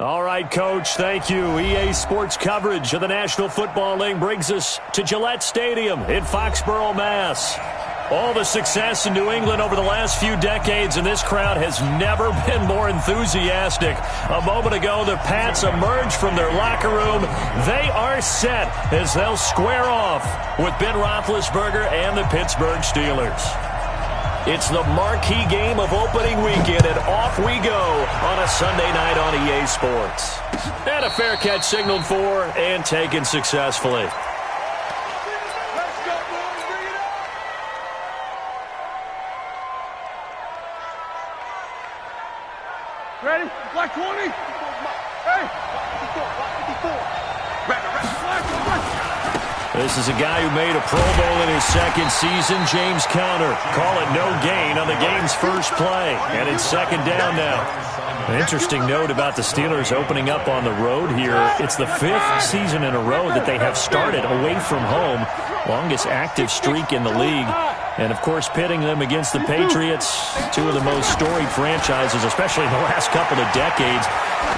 All right, Coach, thank you. EA Sports coverage of the National Football League brings us to Gillette Stadium in Foxborough, Mass. All the success in New England over the last few decades, and this crowd has never been more enthusiastic. A moment ago, the Pats emerged from their locker room. They are set as they'll square off with Ben Roethlisberger and the Pittsburgh Steelers. It's the marquee game of opening weekend, and off we go on a Sunday night on EA Sports. And a fair catch signaled for and taken successfully. Ready? Black 20. Hey. This is a guy who made a Pro Bowl in his second season, James Conner. Call it no gain on the game's first play. And it's second down now. An interesting note about the Steelers opening up on the road here. It's the 5th season in a row that they have started away from home. Longest active streak in the league. And, of course, pitting them against the Patriots, two of the most storied franchises, especially in the last couple of decades.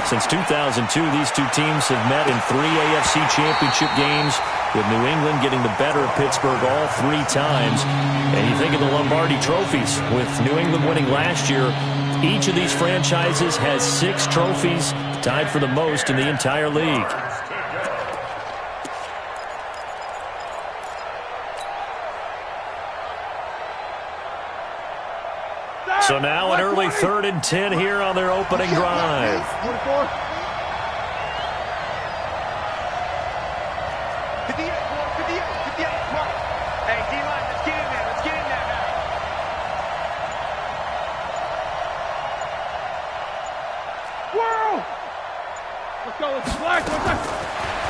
Since 2002, these two teams have met in 3 AFC championship games, with New England getting the better of Pittsburgh all 3 times. And you think of the Lombardi trophies, with New England winning last year. Each of these franchises has 6 trophies, tied for the most in the entire league. So now an early 3rd and 10 here on their opening drive.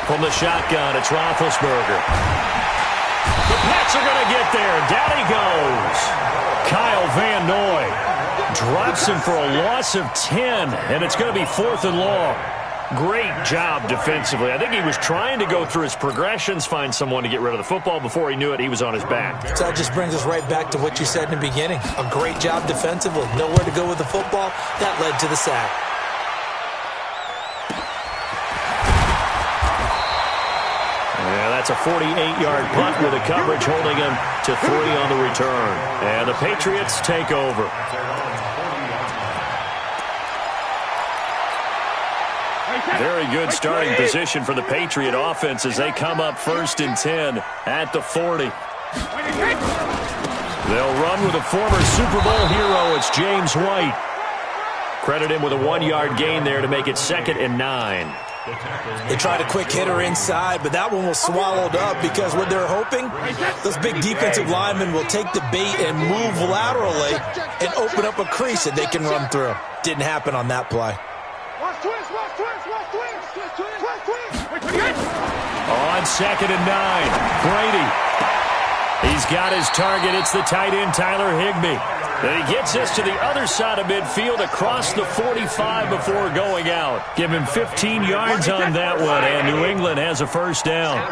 From the shotgun, it's Roethlisberger. The Pats are going to get there. Down he goes. Kyle Van Noy drops him for a loss of 10, and it's going to be 4th and long. Great job defensively. I think he was trying to go through his progressions, find someone to get rid of the football. Before he knew it, he was on his back. So that just brings us right back to what you said in the beginning. A great job defensively. Nowhere to go with the football. That led to the sack. That's a 48-yard punt with a coverage holding him to 3 on the return. And the Patriots take over. Very good starting position for the Patriot offense as they come up 1st and 10 at the 40. They'll run with a former Super Bowl hero. It's James White. Credit him with a 1-yard gain there to make it 2nd and 9. They tried a quick hitter inside, but that one was swallowed up because what they're hoping, those big defensive linemen will take the bait and move laterally and open up a crease that they can run through. Didn't happen on that play. On 2nd and 9, Brady. He's got his target. It's the tight end, Tyler Higbee. And he gets us to the other side of midfield across the 45 before going out. Give him 15 yards on that one, and New England has a 1st down.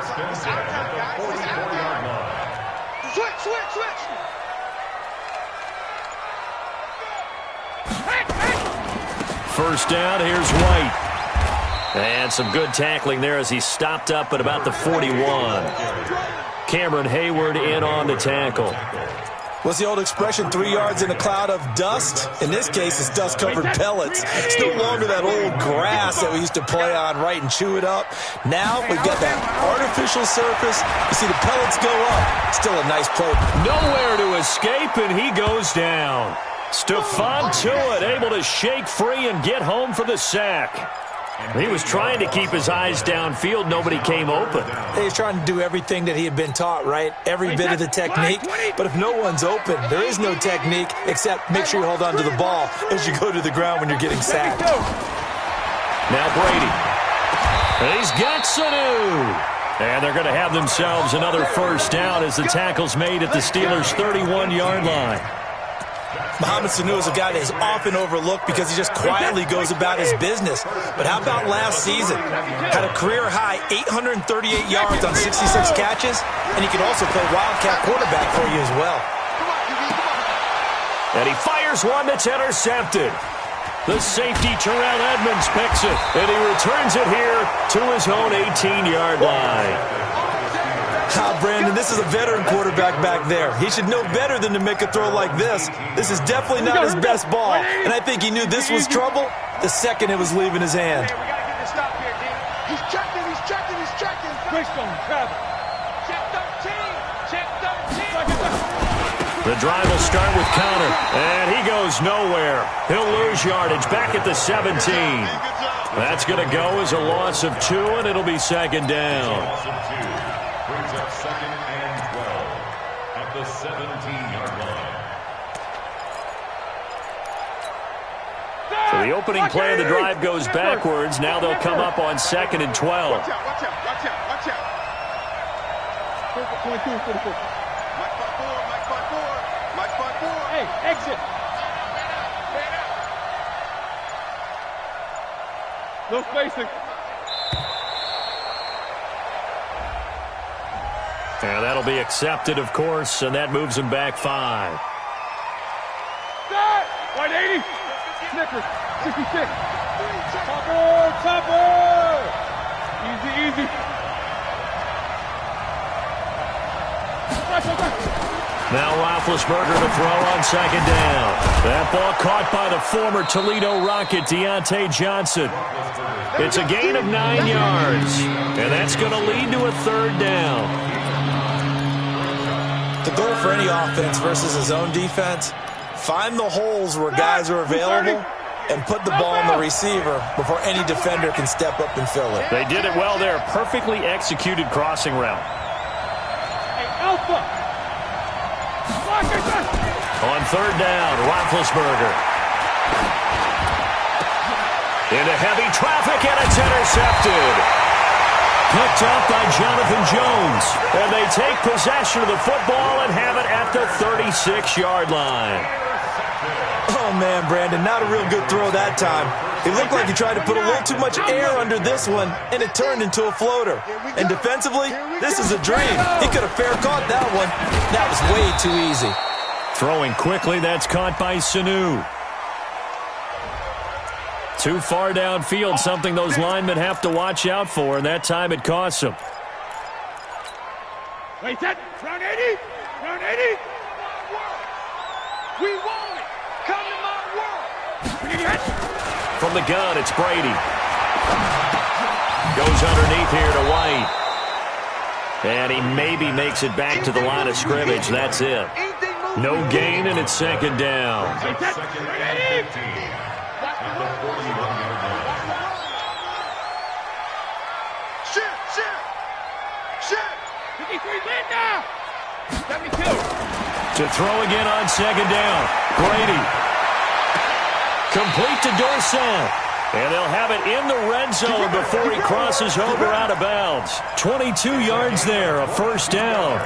First down, here's White. And some good tackling there as he stopped up at about the 41. Cameron Hayward in on the tackle. What's the old expression, 3 yards in a cloud of dust? In this case, it's dust-covered pellets. It's no longer that old grass that we used to play on, right, and chew it up. Now we've got that artificial surface. You see the pellets go up. Still a nice play. Nowhere to escape, and he goes down. Stephon Tuitt able to shake free and get home for the sack. He was trying to keep his eyes downfield. Nobody came open. He was trying to do everything that he had been taught, right? Every bit of the technique. But if no one's open, there is no technique except make sure you hold on to the ball as you go to the ground when you're getting sacked. Now Brady. He's got Sanu. And they're going to have themselves another 1st down as the tackle's made at the Steelers' 31-yard line. Mohamed Sanu is a guy that is often overlooked because he just quietly goes about his business. But how about last season? Had a career-high 838 yards on 66 catches, and he can also play wildcat quarterback for you as well. And he fires one that's intercepted. The safety, Terrell Edmonds, picks it, and he returns it here to his own 18-yard line. Brandon, this is a veteran quarterback back there. He should know better than to make a throw like this. This is definitely not his best ball, and I think he knew this was trouble the second it was leaving his hand. Hey, we got to get this stop here, D. He's checking. Quickstone, travel. Check 13. Check 13. The drive will start with counter, and he goes nowhere. He'll lose yardage back at the 17. That's going to go as a loss of 2, and it'll be second down. Brings up second and 12 at the 17-yard line. So the opening play of the drive goes backwards. Now they'll come up on second and 12. Watch out. 22, 44. Mike 5-4. Hey, exit. No spacing. And that'll be accepted, of course, and that moves him back 5. Set. 180. Snickers. 66. Topper. Easy. Now Roethlisberger to throw on second down. That ball caught by the former Toledo Rocket, Deontay Johnson. It's a gain of 9 yards, and that's going to lead to a third down. The goal for any offense versus his own defense, find the holes where guys are available and put the ball on the receiver before any defender can step up and fill it. They did it well there. Perfectly executed crossing route. Hey, Alpha. On third down, Roethlisberger. Into heavy traffic, and it's intercepted. Picked up by Jonathan Jones. And they take possession of the football and have it at the 36-yard line. Oh, man, Brandon, not a real good throw that time. It looked like he tried to put a little too much air under this one, and it turned into a floater. And defensively, this is a dream. He could have fair caught that one. That was way too easy. Throwing quickly, that's caught by Sanu. Too far downfield, something those linemen have to watch out for, and that time it costs them. Wait, that round 80. We want it. Come to my world. From the gun, it's Brady. Goes underneath here to White. And he maybe makes it back to the line of scrimmage. That's it. No gain, and it's second down. To throw again on second down. Brady. Complete to Dorsett. And they'll have it in the red zone before he crosses over out of bounds. 22 yards there, a first down.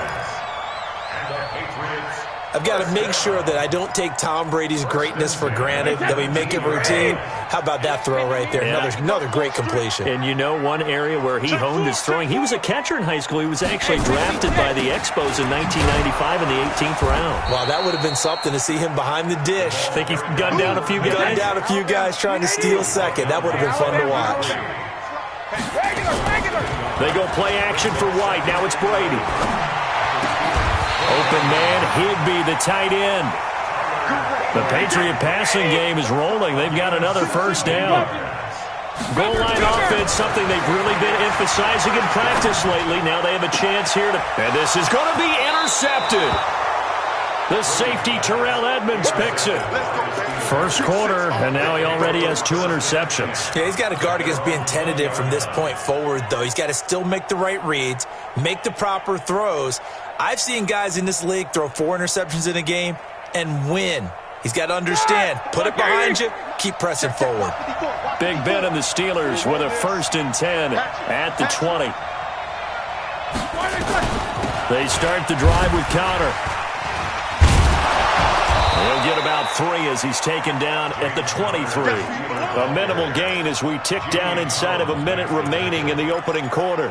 I've got to make sure that I don't take Tom Brady's greatness for granted, that we make it routine. How about that throw right there? Yeah. Another great completion. And you know one area where he honed his throwing, he was a catcher in high school. He was actually drafted by the Expos in 1995 in the 18th round. Wow, that would have been something to see him behind the dish. Think he gunned down a few guys? Trying to steal second. That would have been fun to watch. They go play action for White. Now it's Brady. Open man, Higbee, the tight end. The Patriot passing game is rolling. They've got another first down. Goal line offense, something they've really been emphasizing in practice lately. Now they have a chance here and this is going to be intercepted. The safety, Terrell Edmonds, picks it. First quarter, and now he already has 2 interceptions. Yeah, he's got to guard against being tentative from this point forward, though. He's got to still make the right reads, make the proper throws. I've seen guys in this league throw 4 interceptions in a game and win. He's got to understand, put it behind you, keep pressing forward. Big Ben and the Steelers with a 1st and 10 at the 20. They start the drive with counter. He'll get about 3 as he's taken down at the 23. A minimal gain as we tick down inside of a minute remaining in the opening quarter.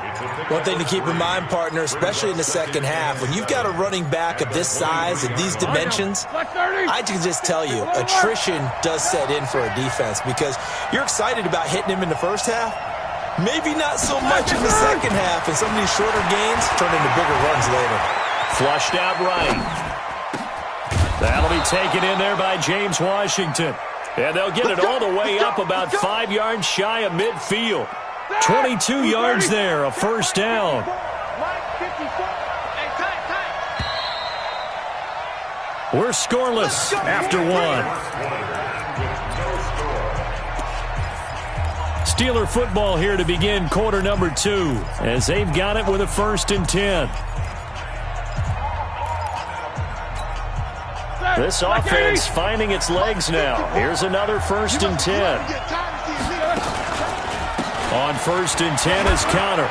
One thing to keep in mind, partner, especially in the second half, when you've got a running back of this size and these dimensions, I can just tell you, attrition does set in for a defense because you're excited about hitting him in the first half. Maybe not so much in the second half, and some of these shorter gains turn into bigger runs later. Flushed out right. That'll be taken in there by James Washington. And they'll get it all the way up about 5 yards shy of midfield. 22 yards there, a first down. We're scoreless after 1. Steeler football here to begin quarter number 2 as they've got it with a 1st and 10. This offense finding its legs now. Here's another 1st and 10. On 1st and 10 is Counter.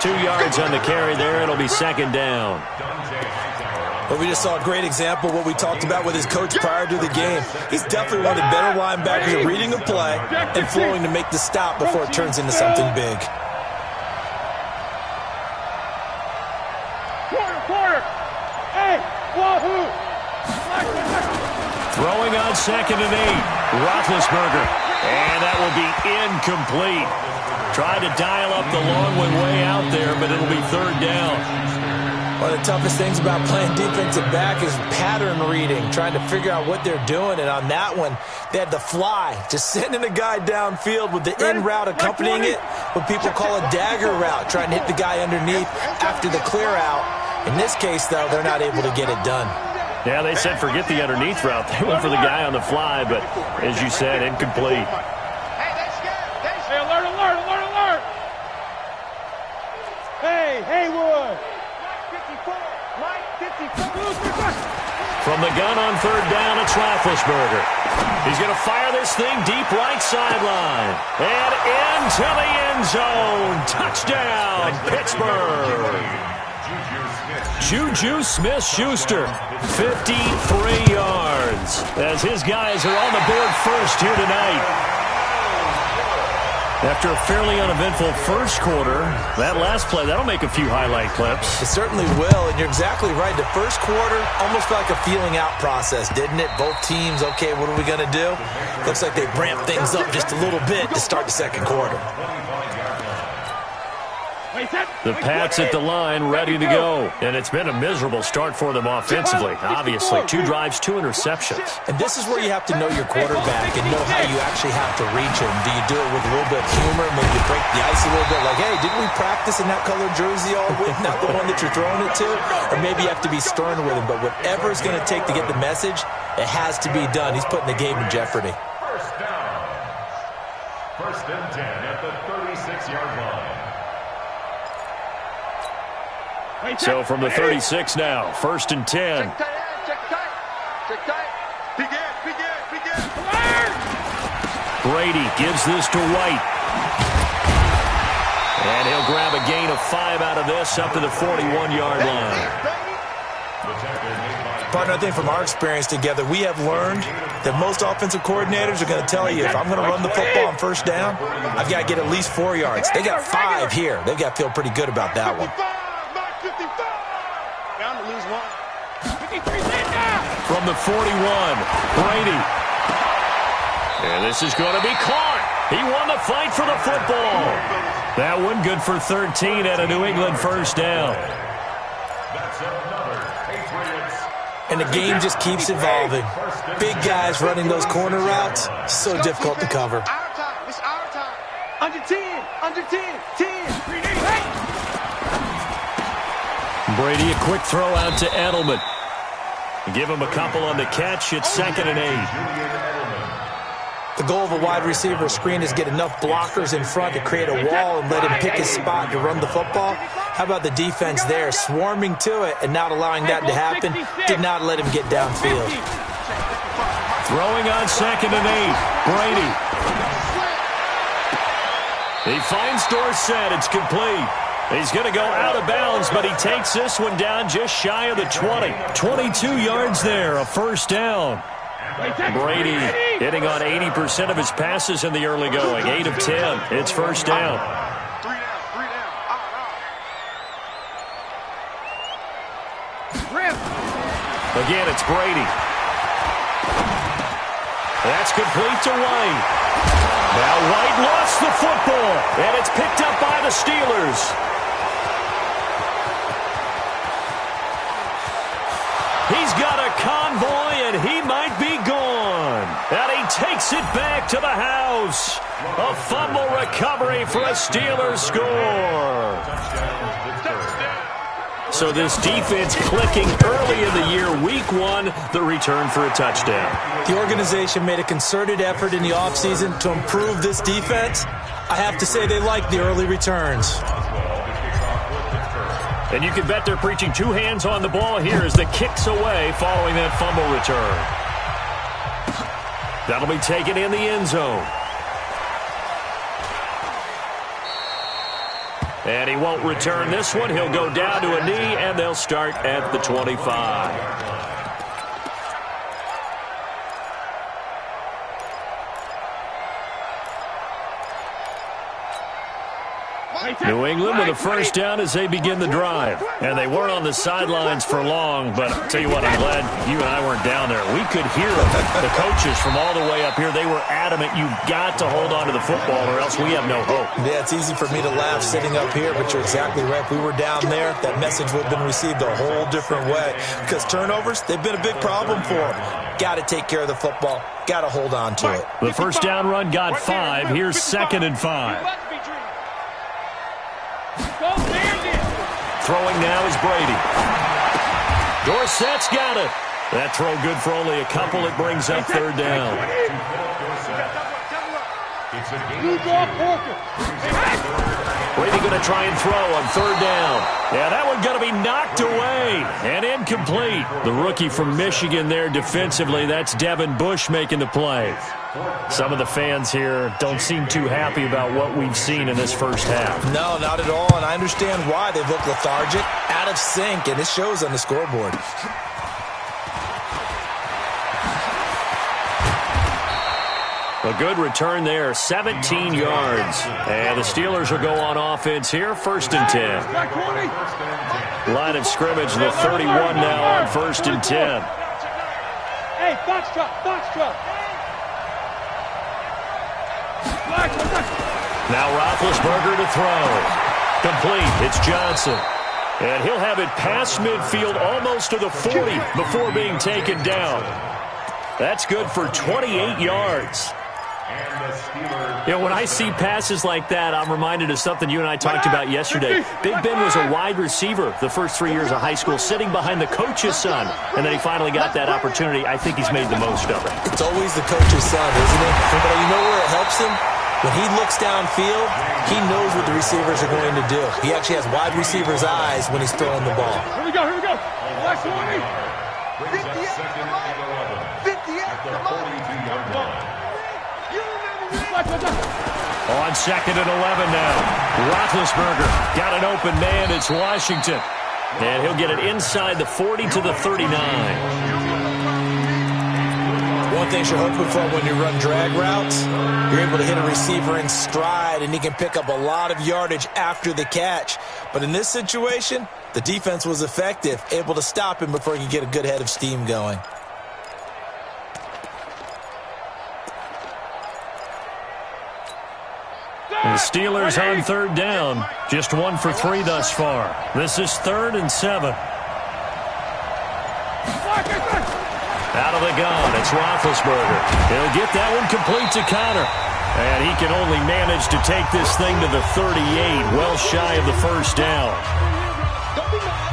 2 yards on the carry there. It'll be 2nd down. But we just saw a great example of what we talked about with his coach prior to the game. He's definitely one of the better linebackers at reading a play and flowing to make the stop before it turns into something big. Quarter. Hey, wahoo. Throwing on 2nd and 8. Roethlisberger. And that will be incomplete. Tried to dial up the long one way out there, but it'll be 3rd down. One of the toughest things about playing defensive back is pattern reading, trying to figure out what they're doing. And on that one, they had the fly, just sending a guy downfield with the in route accompanying it, what people call a dagger route, trying to hit the guy underneath after the clear out. In this case, though, they're not able to get it done. Yeah, they said forget the underneath route. They went for the guy on the fly, but as you said, incomplete. Hey, alert. Hey, Haywood. From the gun on 3rd down, it's Roethlisberger. He's going to fire this thing deep right sideline. And into the end zone. Touchdown, Pittsburgh. Juju Smith-Schuster, 53 yards. As his guys are on the board first here tonight. After a fairly uneventful first quarter, that last play, that'll make a few highlight clips. It certainly will, and you're exactly right. The first quarter almost felt like a feeling out process, didn't it? Both teams, okay, what are we going to do? Looks like they ramped things up just a little bit to start the second quarter. The Pats at the line, ready to go. And it's been a miserable start for them offensively. Obviously, 2 drives, 2 interceptions. And this is where you have to know your quarterback and know how you actually have to reach him. Do you do it with a little bit of humor, maybe break the ice a little bit, like, hey, didn't we practice in that colored jersey all week, not the one that you're throwing it to? Or maybe you have to be stern with him. But whatever it's going to take to get the message, it has to be done. He's putting the game in jeopardy. First down. 1st and 10 at the 36-yard line. So from the 36 now, 1st and 10. Check tight. Begin. Brady gives this to White. And he'll grab a gain of 5 out of this up to the 41-yard line. Partner, I think from our experience together, we have learned that most offensive coordinators are going to tell you, if I'm going to run the football on 1st down, I've got to get at least 4 yards. They got 5 here. They've got to feel pretty good about that one. From the 41, Brady. And this is going to be caught. He won the fight for the football. That one good for 13 at a New England 1st down. That's another Patriots. And the game just keeps evolving. Big guys running those corner routes, so difficult to cover. It's our time. Under 10. 10. Brady, a quick throw out to Edelman. Give him a couple on the catch. It's 2nd and 8. The goal of a wide receiver screen is get enough blockers in front to create a wall and let him pick his spot to run the football. How about the defense there, swarming to it and not allowing that to happen? Did not let him get downfield. Throwing on 2nd and 8. Brady. He finds Dorsett. It's complete. He's going to go out of bounds, but he takes this one down just shy of the 20. 22 yards there, a first down. Brady hitting on 80% of his passes in the early going. 8 of 10. It's first down. Again, it's Brady. That's complete to White. Now White lost the football, and it's picked up by the Steelers. He's got a convoy, and he might be gone. And he takes it back to the house. A fumble recovery for a Steelers score. So this defense clicking early in the year. Week 1, the return for a touchdown. The organization made a concerted effort in the offseason to improve this defense. I have to say they like the early returns. And you can bet they're preaching 2 hands on the ball here as the kick's away following that fumble return. That'll be taken in the end zone. And he won't return this one. He'll go down to a knee, and they'll start at the 25. New England with a first down as they begin the drive. And they weren't on the sidelines for long, but I'll tell you what, I'm glad you and I weren't down there. We could hear them. The coaches from all the way up here, they were adamant, you've got to hold on to the football or else we have no hope. Yeah, it's easy for me to laugh sitting up here, but you're exactly right. If we were down there, that message would have been received a whole different way. Because turnovers, they've been a big problem for them. Got to take care of the football. Got to hold on to it. The first down run got 5. Here's 2nd and 5. Throwing now is Brady. Dorsett's got it. That throw good for only a couple. It brings up 3rd down. Brady going to try and throw on 3rd down. Yeah, that one going to be knocked away and incomplete. The rookie from Michigan there defensively. That's Devin Bush making the play. Some of the fans here don't seem too happy about what we've seen in this first half. No, not at all, and I understand why. They look lethargic, out of sync, and it shows on the scoreboard. A good return there, 17 yards. And the Steelers will go on offense here, 1st and 10. Line of scrimmage, the 31 now on 1st and 10. Hey, box truck. Now Roethlisberger to throw. Complete. It's Johnson. And he'll have it past midfield almost to the 40 before being taken down. That's good for 28 yards. You know, when I see passes like that, I'm reminded of something you and I talked about yesterday. Big Ben was a wide receiver the first 3 years of high school, sitting behind the coach's son, and then he finally got that opportunity. I think he's made the most of it. It's always the coach's son, isn't it? But you know where it helps him? When he looks downfield, he knows what the receivers are going to do. He actually has wide receivers' eyes when he's throwing the ball. Here we go. Last 20. 58, come on. On 2nd and 11 now. Roethlisberger got an open man. It's Washington. And he'll get it inside the 40 to the 39. One thing you're hoping for when you run drag routes, you're able to hit a receiver in stride, and he can pick up a lot of yardage after the catch. But in this situation, the defense was effective, able to stop him before he could get a good head of steam going. The Steelers on 3rd down. Just 1 for 3 thus far. This is 3rd and 7. Out of the gun, it's Roethlisberger. He'll get that one complete to Connor. And he can only manage to take this thing to the 38, well shy of the first down. Don't be mad.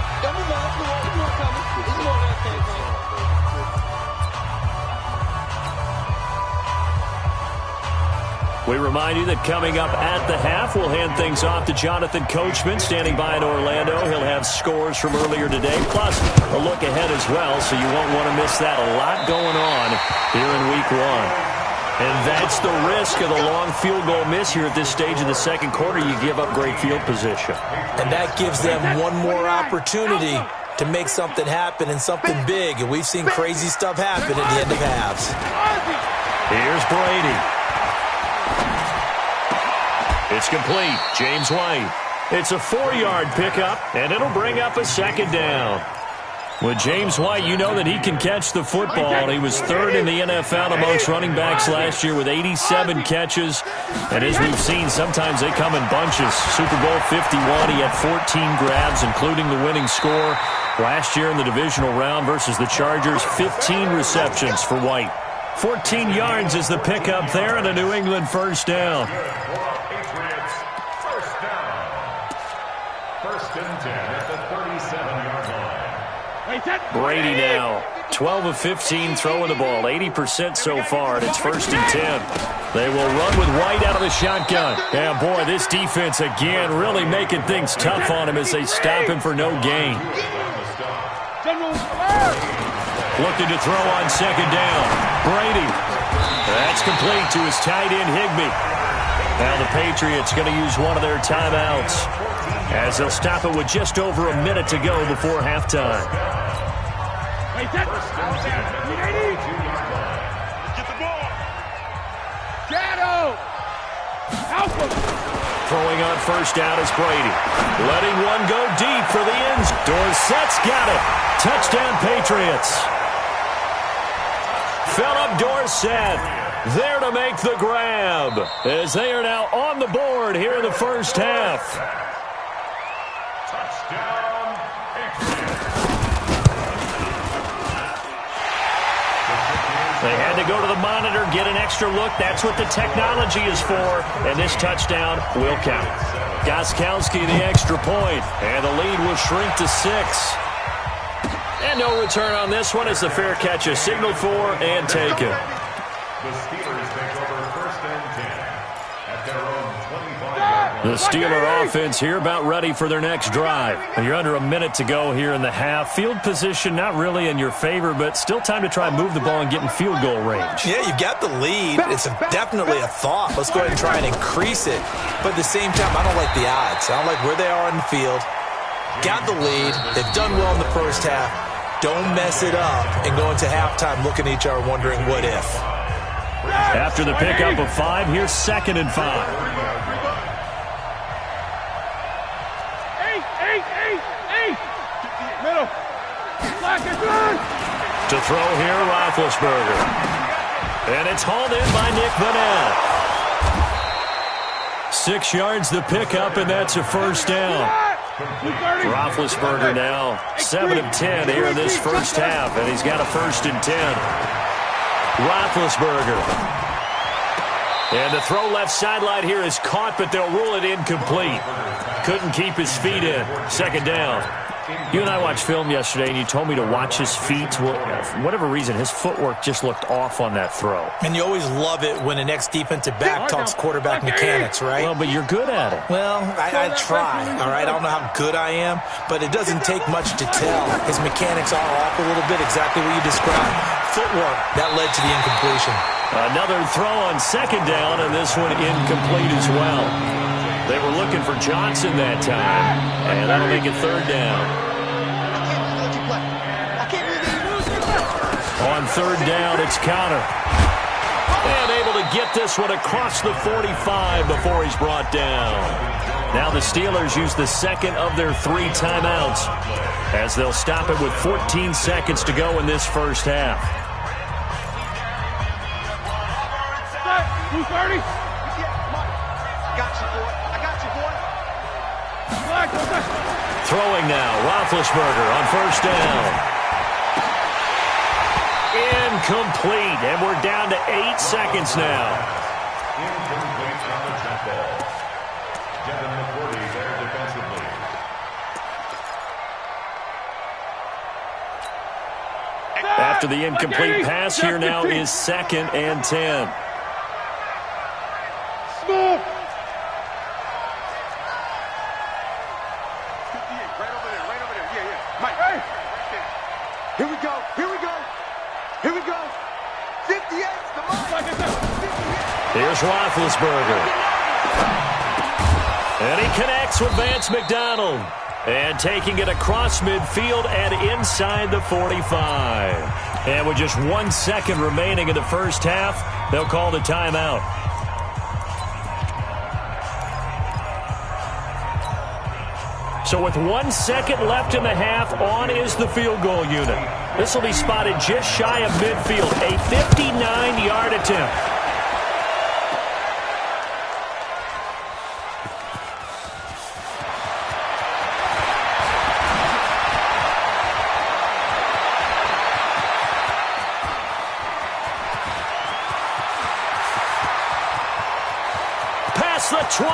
We remind you that coming up at the half, we'll hand things off to Jonathan Coachman, standing by in Orlando. He'll have scores from earlier today, plus a look ahead as well, so you won't want to miss that. A lot going on here in Week 1. And that's the risk of the long field goal miss here at this stage of the second quarter. You give up great field position. And that gives them one more opportunity to make something happen and something big. And we've seen crazy stuff happen at the end of halves. Here's Brady. It's complete. James White. It's a 4-yard pickup, and it'll bring up a second down. With James White, you know that he can catch the football. He was third in the NFL amongst running backs last year with 87 catches. And as we've seen, sometimes they come in bunches. Super Bowl 51, he had 14 grabs, including the winning score. Last year in the divisional round versus the Chargers, 15 receptions for White. 14 yards is the pickup there, and a New England first down. Patriots, first down. First and 10 at the 37-yard line. Brady now, 12 of 15 throwing the ball, 80% so far, and it's first and 10. They will run with White out of the shotgun. And boy, this defense again really making things tough on him as they stop him for no gain. Looking to throw on second down. Brady. That's complete to his tight end, Higbee. Now the Patriots going to use one of their timeouts as they'll stop it with just over a minute to go before halftime. Get the ball. Shadow. Alpha. Throwing on first down is Brady. Letting one go deep for the ends. Dorsett's got it. Touchdown, Patriots. Philip Dorsett there to make the grab as they are now on the board here in the first half. Touchdown, Patriots. They had to go to the monitor, get an extra look. That's what the technology is for. And this touchdown will count. Gostkowski the extra point. And the lead will shrink to 6. And no return on this one as the fair catch is signaled for and taken. The Steelers take over first and 10 at their own 25-yard line. The Steeler offense here about ready for their next drive. You're under a minute to go here in the half. Field position not really in your favor, but still time to try and move the ball and get in field goal range. Yeah, you've got the lead. It's definitely a thought. Let's go ahead and try and increase it. But at the same time, I don't like the odds. I don't like where they are on the field. Got the lead. They've done well in the first half. Don't mess it up and go into halftime looking at each other wondering what if. After the pickup of 5, here's second and 5. Eight. Middle. To throw here, Roethlisberger. And it's hauled in by Nick Vanette. 6 yards the pickup, and that's a first down. Roethlisberger now 7 of 10 here in this first half, and he's got a first and 10. Roethlisberger. And the throw left sideline here is caught, but they'll rule it incomplete. Couldn't keep his feet in. Second down. You and I watched film yesterday, and you told me to watch his feet. Well, for whatever reason, his footwork just looked off on that throw. And you always love it when the next defensive back talks quarterback mechanics, right? Well, but you're good at it. Well, I try, all right? I don't know how good I am, but it doesn't take much to tell. His mechanics are off a little bit, exactly what you described. Footwork, that led to the incompletion. Another throw on second down, and this one incomplete as well. They were looking for Johnson that time, and that'll make it third down. On third down, it's Conner. And able to get this one across the 45 before he's brought down. Now the Steelers use the second of their 3 timeouts as they'll stop it with 14 seconds to go in this first half. 230. Throwing now, Roethlisberger on first down. Incomplete, and we're down to 8 seconds now. Incomplete on the jump ball. Devin McCourty there defensively. After the incomplete pass, here now is second and 10. Small. Mike, hey. Here we go. 58, come on. Here's Roethlisberger. And he connects with Vance McDonald. And taking it across midfield and inside the 45. And with just 1 second remaining in the first half, they'll call the timeout. So with 1 second left in the half, on is the field goal unit. This will be spotted just shy of midfield, a 59-yard attempt. Past the 20.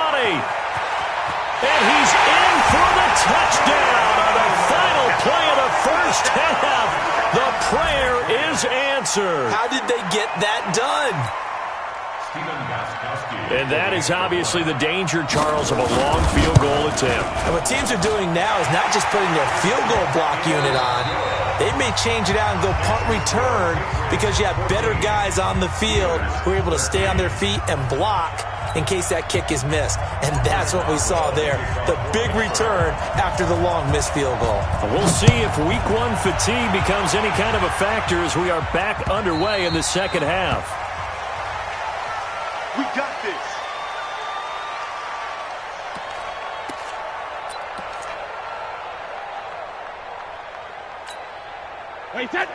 And he's in for the touchdown on the final play of the first half. The prayer is answered. How did they get that done? And that is obviously the danger, Charles, of a long field goal attempt. And what teams are doing now is not just putting their field goal block unit on. They may change it out and go punt return because you have better guys on the field who are able to stay on their feet and block in case that kick is missed. And that's what we saw there, the big return after the long missed field goal. We'll see if week one fatigue becomes any kind of a factor as we are back underway in the second half. We got this.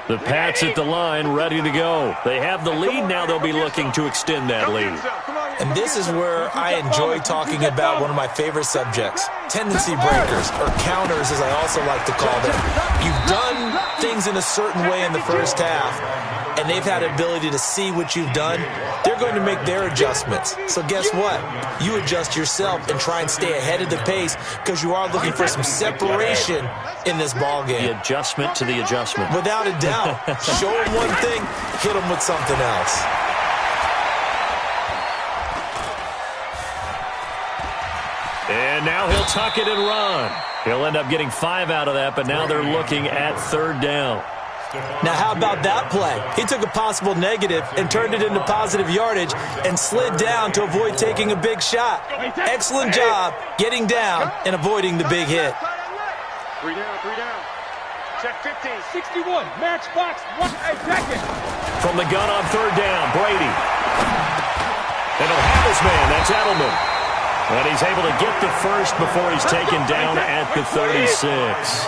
The Pats at the line, ready to go. They have the lead. Now they'll be looking to extend that lead. And this is where I enjoy talking about one of my favorite subjects, tendency breakers, or counters as I also like to call them. You've done things in a certain way in the first half, and they've had the ability to see what you've done. They're going to make their adjustments. So guess what? You adjust yourself and try and stay ahead of the pace because you are looking for some separation in this ballgame. The adjustment to the adjustment. Without a doubt. Show them one thing, hit them with something else. And now he'll tuck it and run. He'll end up getting 5 out of that, but now they're looking at third down. Now, how about that play? He took a possible negative and turned it into positive yardage and slid down to avoid taking a big shot. Excellent job getting down and avoiding the big hit. 3 down, 3 down. Check 15, 61, match box, 1 second. From the gun on third down, Brady. And he'll have his man, that's Edelman. And he's able to get the first before he's taken down at the 36.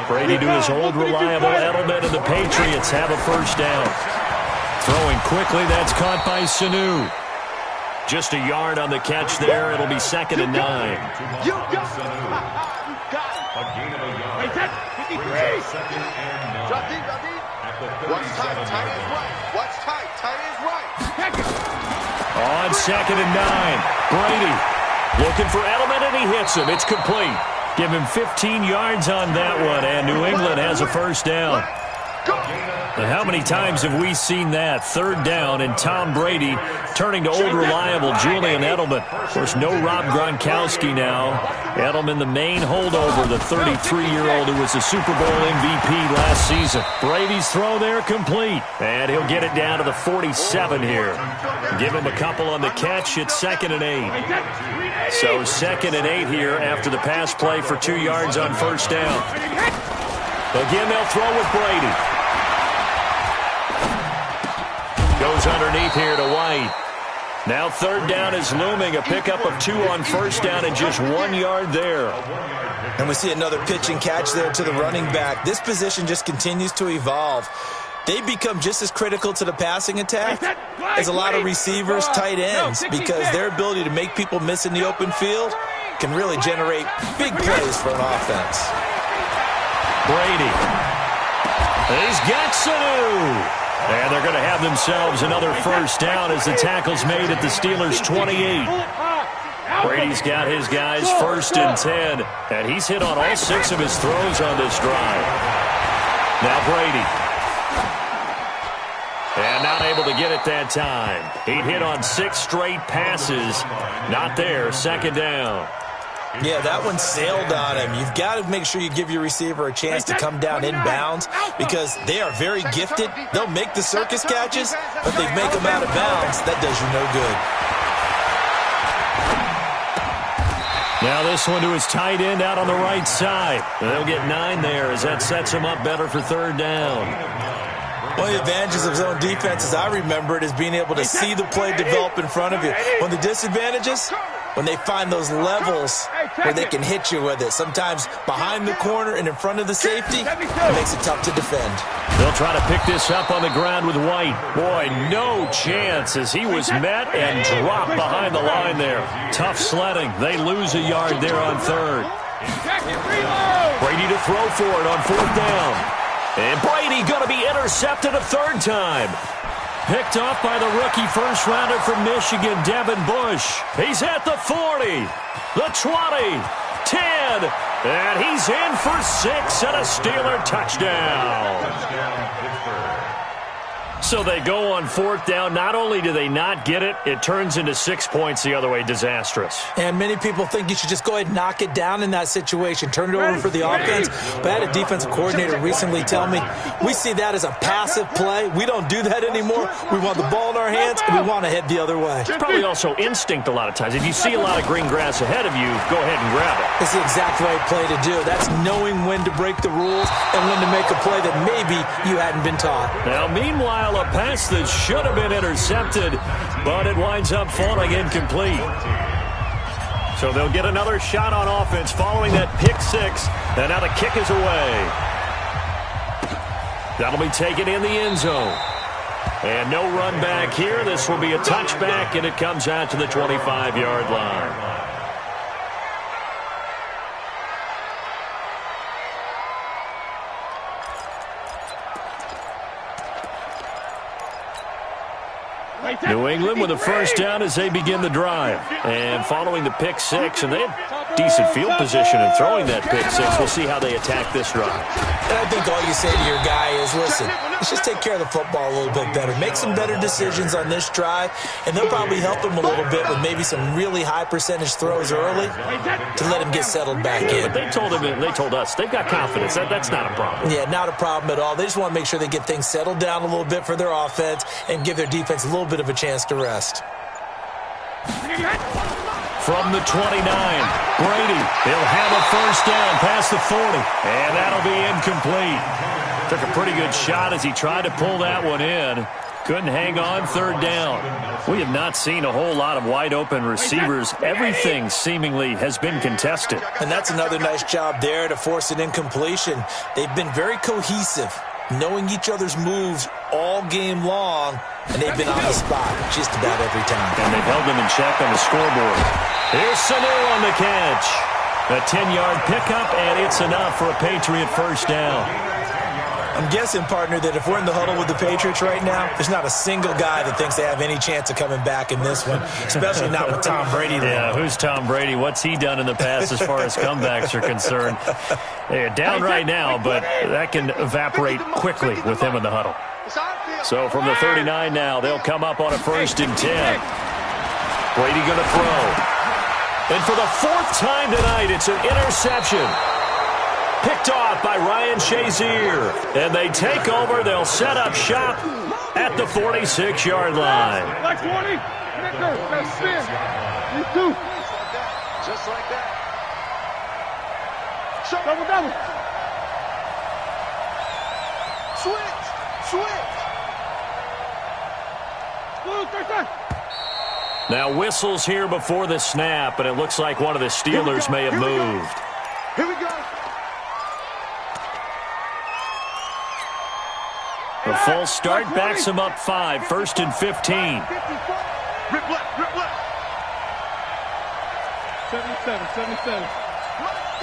Brady to his old reliable Edelman, and the Patriots have a first down. Throwing quickly, that's caught by Sanu. Just a yard on the catch there. It'll be 2nd and 9. You got it. A gain of a yard. Wait, that 53. Second and 9. Drop deep, drop deep. Watch tight, tight is right. Watch tight, tight is right. On 2nd and 9, Brady looking for Edelman, and he hits him. It's complete. Give him 15 yards on that one, and New England has a first down. Now, how many times have we seen that? Third down, and Tom Brady turning to old reliable Julian Edelman. Of course, no Rob Gronkowski now. Edelman, the main holdover, the 33-year-old who was a Super Bowl MVP last season. Brady's throw there complete, and he'll get it down to the 47 here. Give him a couple on the catch. It's 2nd and 8. So 2nd and 8 here after the pass play for 2 yards on first down. Again, they'll throw with Brady. Goes underneath here to White. Now third down is looming. A pickup of 2 on first down and just 1 yard there. And we see another pitch and catch there to the running back. This position just continues to evolve. They become just as critical to the passing attack as a lot of receivers, tight ends, because their ability to make people miss in the open field can really generate big plays for an offense. Brady. He's got Sanu. And they're going to have themselves another first down as the tackle's made at the Steelers' 28. Brady's got his guys 1st and 10, and he's hit on all 6 of his throws on this drive. Now Brady. And not able to get it that time. He'd hit on 6 straight passes. Not there, 2nd down. Yeah, that one sailed on him. You've got to make sure you give your receiver a chance to come down inbounds because they are very gifted. They'll make the circus catches, but they make them out of bounds. That does you no good. Now this one to his tight end out on the right side. They'll get 9 there as that sets him up better for third down. One of the advantages of zone defense, as I remember it, is being able to see the play develop in front of you. One of the disadvantages, when they find those levels where they can hit you with it. Sometimes behind the corner and in front of the safety, it makes it tough to defend. They'll try to pick this up on the ground with White. Boy, no chance as he was met and dropped behind the line there. Tough sledding. They lose a yard there on third. Brady to throw for it on fourth down. And Brady going to be intercepted a third time. Picked off by the rookie first-rounder from Michigan, Devin Bush. He's at the 40, the 20, 10, and he's in for 6 and a Steeler touchdown. So they go on fourth down. Not only do they not get it, it turns into 6 points the other way. Disastrous. And many people think you should just go ahead and knock it down in that situation. Turn it over for the offense. But I had a defensive coordinator recently tell me, we see that as a passive play. We don't do that anymore. We want the ball in our hands, and we want to head the other way. It's probably also instinct a lot of times. If you see a lot of green grass ahead of you, go ahead and grab it. It's the exact right play to do. That's knowing when to break the rules and when to make a play that maybe you hadn't been taught. Now, meanwhile, a pass that should have been intercepted, but it winds up falling incomplete. So they'll get another shot on offense following that pick six, and now the kick is away. That'll be taken in the end zone. And no run back here. This will be a touchback, and it comes out to the 25-yard line. New England with a first down as they begin the drive. And following the pick six, and they had decent field position in throwing that pick six. We'll see how they attack this drive. And I think all you say to your guy is, listen, let's just take care of the football a little bit better. Make some better decisions on this drive, and they'll probably help him a little bit with maybe some really high percentage throws early to let him get settled back in. But they told him, they told us, they've got confidence. That's not a problem. Yeah, not a problem at all. They just want to make sure they get things settled down a little bit for their offense and give their defense a little bit of a chance to rest. From the 29, Brady, he'll have a first down past the 40, and that'll be incomplete. Took a pretty good shot as he tried to pull that one in. Couldn't hang on third down. We have not seen a whole lot of wide open receivers. Everything seemingly has been contested. And that's another nice job there to force an incompletion. They've been very cohesive, knowing each other's moves all game long, and they've been on the spot just about every time. And they've held them in check on the scoreboard. Here's Sanu on the catch. A 10-yard pickup, and it's enough for a Patriot first down. I'm guessing, partner, that if we're in the huddle with the Patriots right now, there's not a single guy that thinks they have any chance of coming back in this one, especially not with Tom Brady. Yeah, who's Tom Brady? What's he done in the past as far as comebacks are concerned? They're down right now, but that can evaporate quickly with him in the huddle. So from the 39 now, they'll come up on a 1st and 10. Brady going to throw. And for the 4th time tonight, it's an interception. Picked off by Ryan Shazier. And they take over. They'll set up shop at the 46-yard line. Like 40. That's spin. These two. Just like that. Double. Switch. Now whistles here before the snap, and it looks like one of the Steelers may have moved. Here we go. The full start backs him up 5, 1st and 15. Rip left. 77.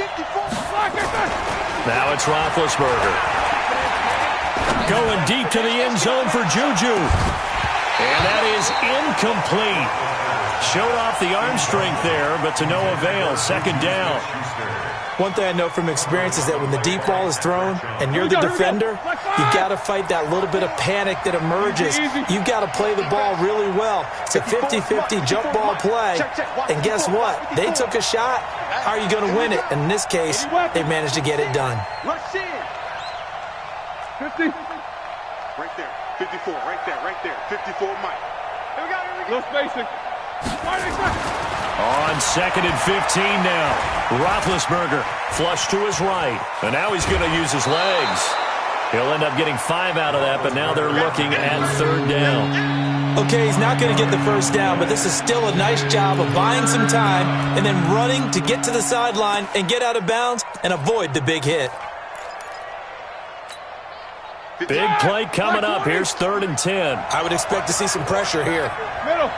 54. Now it's Roethlisberger. Going deep to the end zone for Juju. And that is incomplete. Showed off the arm strength there, but to no avail. Second down. One thing I know from experience is that when the deep ball is thrown and you're the defender, you've got to fight that little bit of panic that emerges. You've got to play the ball really well. It's a 50-50 jump ball play. And guess what? They took a shot. How are you going to win it? And in this case, they managed to get it done. 50. Right there. 54. Right there. 54, Mike. Here we go. Let's basic. On 2nd and 15 now. Roethlisberger flush to his right. And now he's going to use his legs. He'll end up getting 5 out of that, but now they're looking at 3rd down. Okay, he's not going to get the first down, but this is still a nice job of buying some time and then running to get to the sideline and get out of bounds and avoid the big hit. Big play coming up. Here's 3rd and 10. I would expect to see some pressure here. Middle.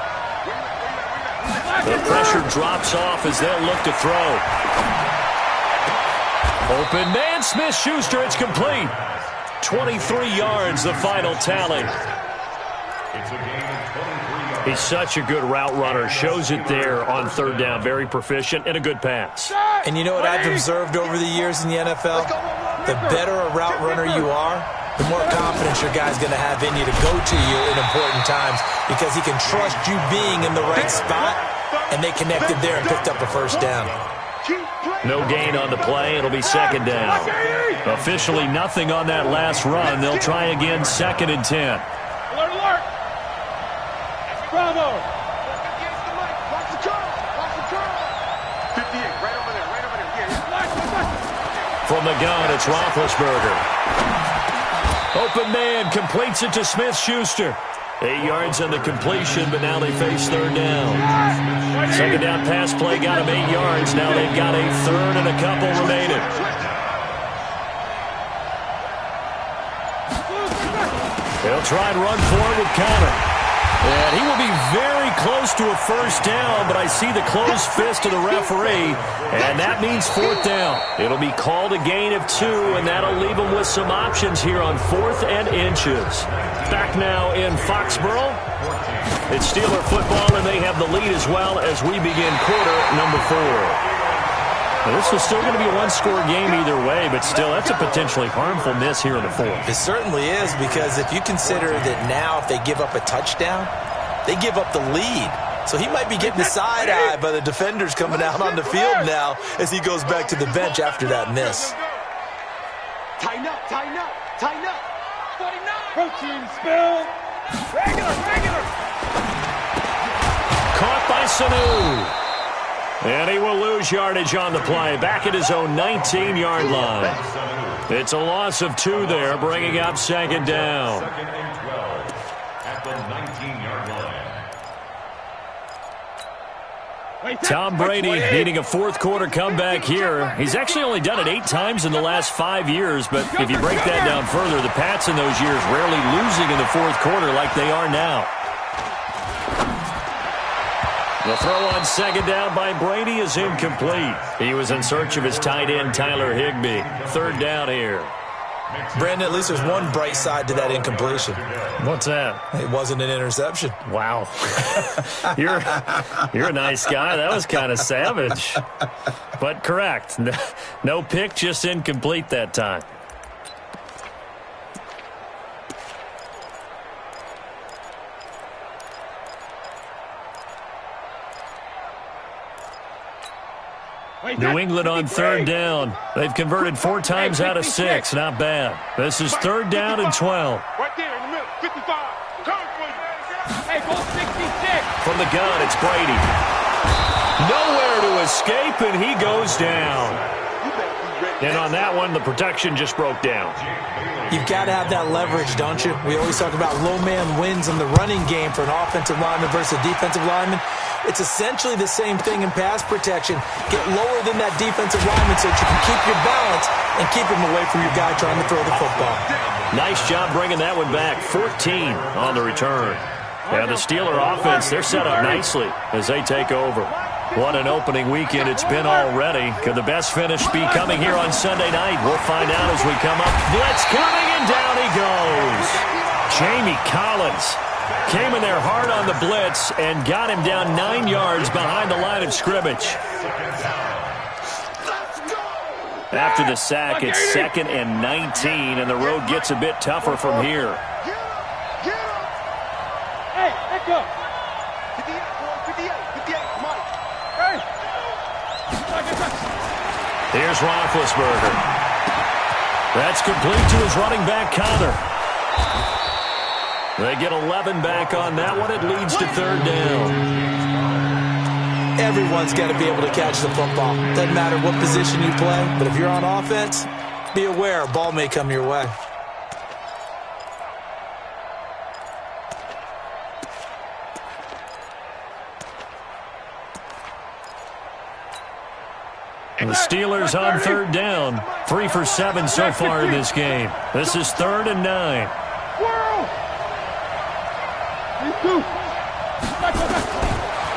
The pressure drops off as they'll look to throw. Open man, Smith-Schuster. It's complete. 23 yards, the final tally. He's such a good route runner. Shows it there on 3rd down. Very proficient and a good pass. And you know what I've observed over the years in the NFL? The better a route runner you are, the more confidence your guy's going to have in you to go to you in important times because he can trust you being in the right spot, and they connected there and picked up a first down. No gain on the play. It'll be 2nd down. Officially nothing on that last run. They'll try again 2nd and 10. Alert, alert. Bravo. Watch the curl. 58, right over there. From the gun, it's Roethlisberger. Open man completes it to Smith-Schuster. 8 yards on the completion, but now they face 3rd down. 2nd down pass play got him 8 yards. Now they've got a 3rd and a couple remaining. They'll try and run forward with Conner. And he will be very close to a first down, but I see the closed fist of the referee, and that means 4th down. It'll be called a gain of 2, and that'll leave them with some options here on 4th and inches. Back now in Foxborough. It's Steeler football, and they have the lead as well as we begin quarter number 4. Now, this is still going to be a one-score game either way, but still, that's a potentially harmful miss here in the 4th. It certainly is, because if you consider that now if they give up a touchdown, they give up the lead. So he might be getting the side-eye by the defenders coming out on the field now as he goes back to the bench after that miss. Tighten up. 49. Protein spill. Regular. Caught by Sanu. And he will lose yardage on the play. Back at his own 19-yard line. It's a loss of 2 there, bringing up 2nd down. 2nd and 12 at the 19-yard line. Tom Brady needing a 4th quarter comeback here. He's actually only done it 8 times in the last 5 years, but if you break that down further, the Pats in those years rarely losing in the 4th quarter like they are now. The throw on 2nd down by Brady is incomplete. He was in search of his tight end, Tyler Higbee. 3rd down here. Brandon, at least there's one bright side to that incompletion. What's that? It wasn't an interception. Wow. You're a nice guy. That was kind of savage. But correct. No pick, just incomplete that time. New England on 3rd down. They've converted 4 times out of 6. Not bad. This is 3rd down and 12. Right there in the middle. 55. Hey, go 66. From the gun, it's Brady. Nowhere to escape, and he goes down. And on that one, the protection just broke down. You've got to have that leverage, don't you? We always talk about low man wins in the running game for an offensive lineman versus a defensive lineman. It's essentially the same thing in pass protection. Get lower than that defensive lineman so that you can keep your balance and keep him away from your guy trying to throw the football. Nice job bringing that one back. 14 on the return. And the Steeler offense, they're set up nicely as they take over. What an opening weekend it's been already. Could the best finish be coming here on Sunday night? We'll find out as we come up. Blitz coming, and down he goes. Jamie Collins Came in there hard on the blitz and got him down 9 yards behind the line of scrimmage. After the sack, it's 2nd and 19, and the road gets a bit tougher from here. Hey, let go. 58, boy, 58, Mike. Hey. Here's Roethlisberger. That's complete to his running back, Connor. They get 11 back on that one. It leads to 3rd down. Everyone's got to be able to catch the football. Doesn't matter what position you play, but if you're on offense, be aware a ball may come your way. The Steelers on 3rd down. 3 for 7 so far in this game. This is 3rd and 9.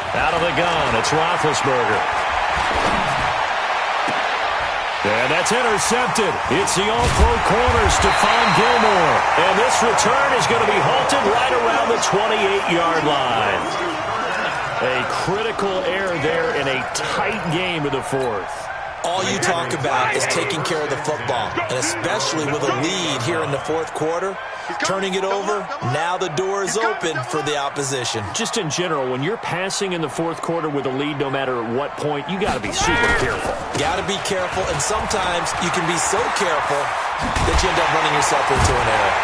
Out of the gun, it's Roethlisberger. And that's intercepted. It's the all-pro corner, Stephon Gilmore. And this return is going to be halted right around the 28-yard line. A critical error there in a tight game of the 4th. All you talk about is taking care of the football, and especially with a lead here in the 4th quarter. Turning it over, now the door is open for the opposition. Just in general, when you're passing in the 4th quarter with a lead, no matter at what point, you got to be super careful. Got to be careful, and sometimes you can be so careful that you end up running yourself into an error.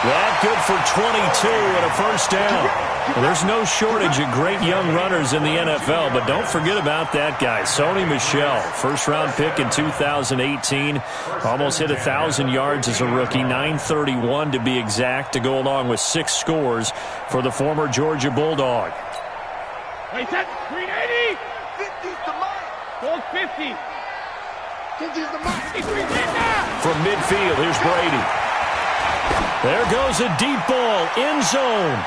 That good for 22 and a 1st down. Well, there's no shortage of great young runners in the NFL, but don't forget about that guy, Sony Michel. 1st-round pick in 2018. Almost hit 1,000 yards as a rookie, 931 to be exact, to go along with 6 scores for the former Georgia Bulldog. Wait, that's 380. 50's the mark. Gold 50. 50's the mark. From midfield, here's Brady. There goes a deep ball, end zone.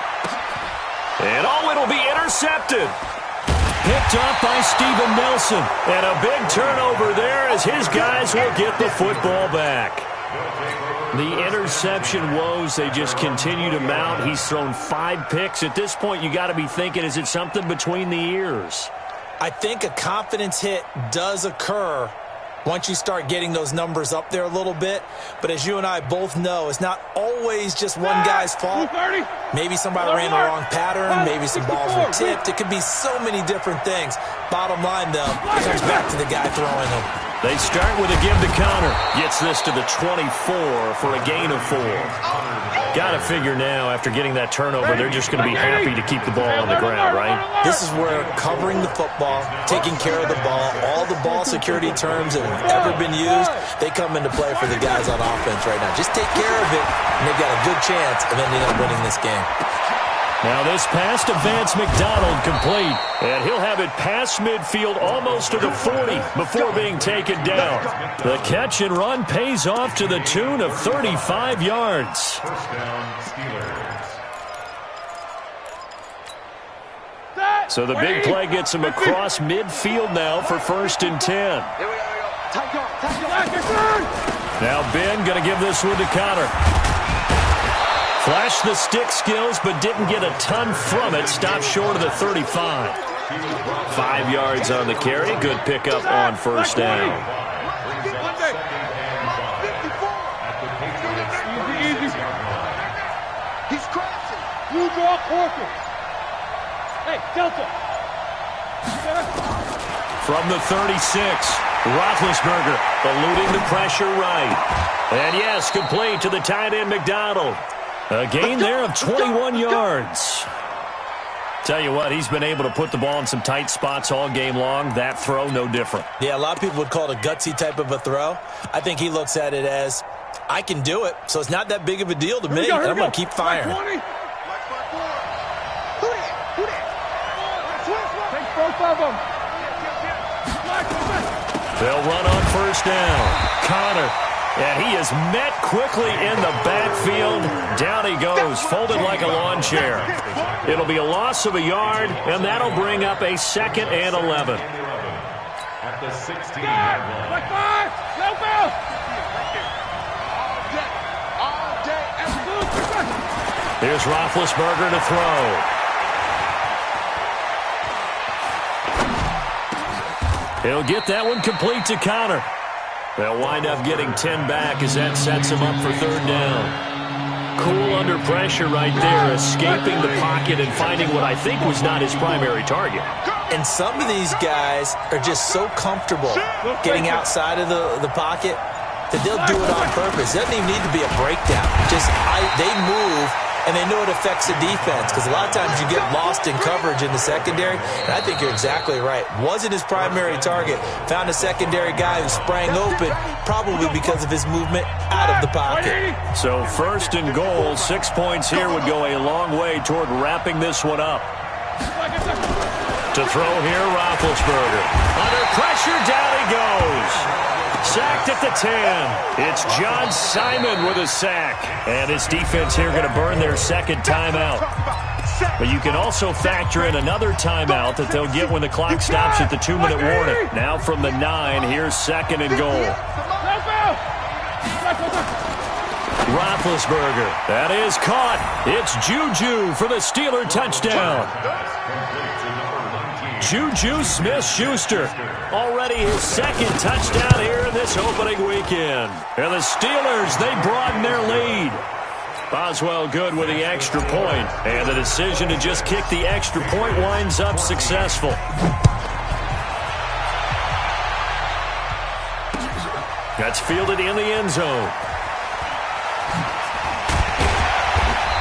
And it'll be intercepted. Picked up by Steven Nelson. And a big turnover there as his guys will get the football back. The interception woes, they just continue to mount. He's thrown 5 picks. At this point, you got to be thinking, is it something between the ears? I think a confidence hit does occur once you start getting those numbers up there a little bit. But as you and I both know, it's not always just one guy's fault. Maybe somebody ran the wrong pattern. Maybe some balls were tipped. It could be so many different things. Bottom line, though, it comes back to the guy throwing them. They start with a give to Connor. Gets this to the 24 for a gain of 4. Got to figure now, after getting that turnover, they're just going to be happy to keep the ball on the ground, right? This is where covering the football, taking care of the ball, all the ball security terms that have ever been used, they come into play for the guys on offense right now. Just take care of it, and they've got a good chance of ending up winning this game. Now this pass to Vance McDonald complete. And he'll have it past midfield almost to the 40 before being taken down. The catch and run pays off to the tune of 35 yards. 1st down, Steelers. So the big play gets him across midfield now for 1st and 10. Here we go. Now Ben going to give this one to Connor. Flashed the stick skills, but didn't get a ton from it. Stopped short of the 35. 5 yards on the carry. Good pickup on 1st down. He's crashing. You draw quarter. Hey, Delta. From the 36, Roethlisberger eluding the pressure right. And yes, complete to the tight end McDonald. A gain there of 21 yards. Tell you what, he's been able to put the ball in some tight spots all game long. That throw, no different. Yeah, a lot of people would call it a gutsy type of a throw. I think he looks at it as, I can do it, so it's not that big of a deal to me, and I'm going to keep firing. Take both of them. They'll run on 1st down. Connor. And he is met quickly in the backfield. Down he goes, folded like a lawn chair. It'll be a loss of a yard, and that'll bring up a 2nd and 11. At the 16-yard line. Here's Roethlisberger to throw. He'll get that one complete to Connor. They'll wind up getting 10 back as that sets him up for third down. Cool under pressure right there, escaping the pocket and finding what I think was not his primary target. And some of these guys are just so comfortable getting outside of the pocket that they'll do it on purpose. It doesn't even need to be a breakdown. They move, and they know it affects the defense, because a lot of times you get lost in coverage in the secondary, and I think you're exactly right. Wasn't his primary target. Found a secondary guy who sprang open, probably because of his movement out of the pocket. So first and goal, 6 points here would go a long way toward wrapping this one up. To throw here, Roethlisberger. Under pressure, down he goes. Sacked at the 10. It's John Simon with a sack. And his defense here going to burn their second timeout. But you can also factor in another timeout that they'll get when the clock stops at the 2-minute warning. Now from the 9, here's second and goal. Roethlisberger. That is caught. It's Juju for the Steeler touchdown. Juju Smith-Schuster. Already his second touchdown here in this opening weekend. And the Steelers, they broaden their lead. Boswell good with the extra point. And the decision to just kick the extra point winds up successful. That's fielded in the end zone.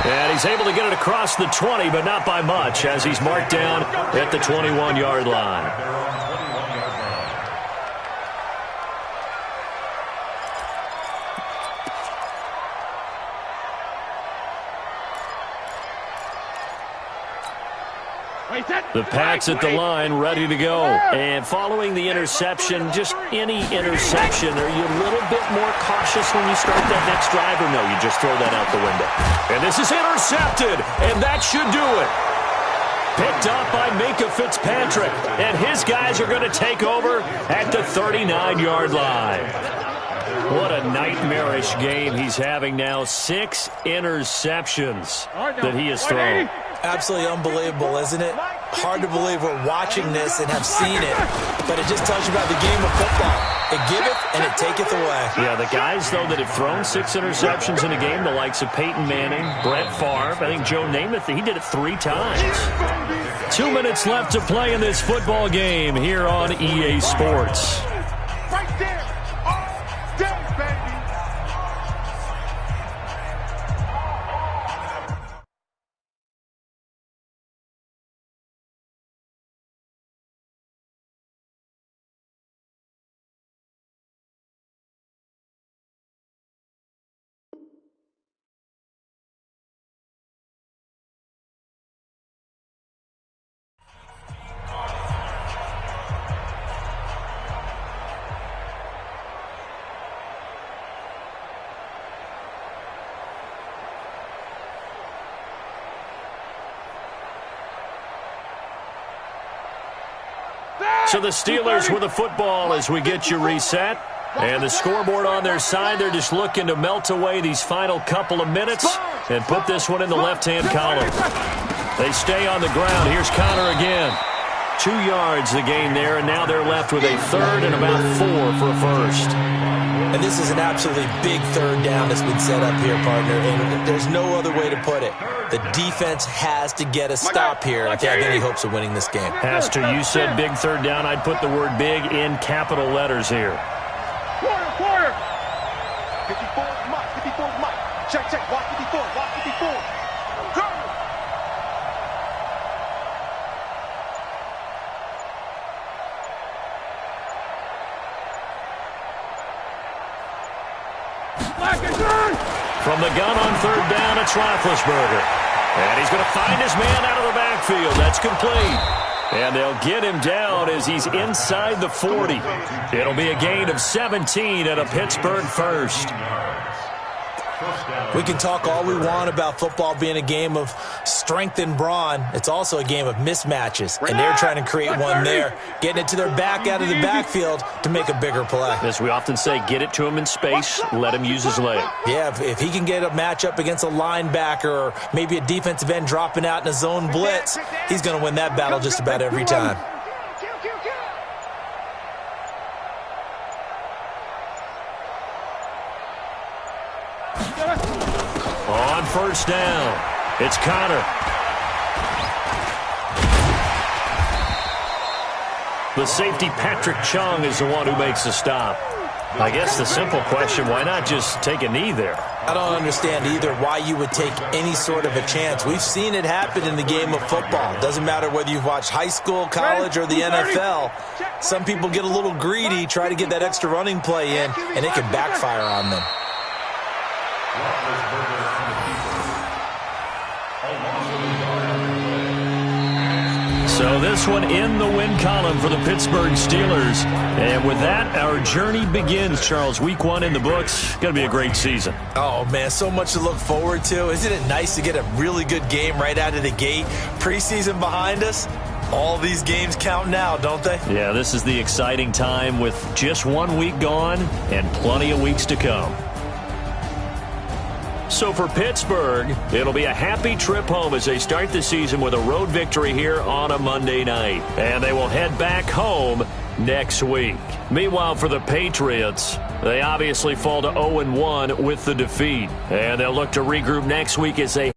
And he's able to get it across the 20, but not by much, as he's marked down at the 21-yard line. The Pats at the line, ready to go. And following the interception, just any interception, are you a little bit more cautious when you start that next drive, or no, you just throw that out the window? And this is intercepted, and that should do it. Picked up by Minkah Fitzpatrick, and his guys are going to take over at the 39-yard line. What a nightmarish game he's having now. 6 interceptions that he has thrown. Absolutely unbelievable, isn't it? Hard to believe we're watching this and have seen it, but it just tells you about the game of football. It giveth and it taketh away. Yeah, the guys, though, that have thrown 6 interceptions in a game, the likes of Peyton Manning, Brett Favre, I think Joe Namath, he did it 3 times. 2 minutes left to play in this football game here on EA Sports. Right there. All day, baby. So the Steelers with the football as we get you reset. And the scoreboard on their side, they're just looking to melt away these final couple of minutes and put this one in the left-hand column. They stay on the ground. Here's Connor again. 2 yards the gain there, and now they're left with a third and about 4 for a first. And this is an absolutely big third down that's been set up here, partner, and there's no other way to put it. The defense has to get a stop here if they have any hopes of winning this game. Pastor, you said big third down. I'd put the word big in capital letters here. Quarter. 54 Mike. 54 Mike. Check. Watch 54. Watch 54. Go. From the gun on third down, it's Roethlisberger. And he's going to find his man out of the backfield. That's complete. And they'll get him down as he's inside the 40. It'll be a gain of 17 at a Pittsburgh first. We can talk all we want about football being a game of strength and brawn. It's also a game of mismatches, and they're trying to create one there, getting it to their back out of the backfield to make a bigger play. As we often say, get it to him in space, let him use his leg. Yeah, if he can get a matchup against a linebacker or maybe a defensive end dropping out in a zone blitz, he's going to win that battle just about every time. On first down, it's Connor. The safety, Patrick Chung, is the one who makes the stop. I guess the simple question, why not just take a knee there? I don't understand either why you would take any sort of a chance. We've seen it happen in the game of football. Doesn't matter whether you've watched high school, college, or the NFL. Some people get a little greedy, try to get that extra running play in, and it can backfire on them. So this one in the win column for the Pittsburgh Steelers. And with that, our journey begins, Charles. Week 1 in the books. Going to be a great season. Oh, man, so much to look forward to. Isn't it nice to get a really good game right out of the gate? Preseason behind us. All these games count now, don't they? Yeah, this is the exciting time with just 1 week gone and plenty of weeks to come. So for Pittsburgh, it'll be a happy trip home as they start the season with a road victory here on a Monday night. And they will head back home next week. Meanwhile, for the Patriots, they obviously fall to 0-1 with the defeat. And they'll look to regroup next week as they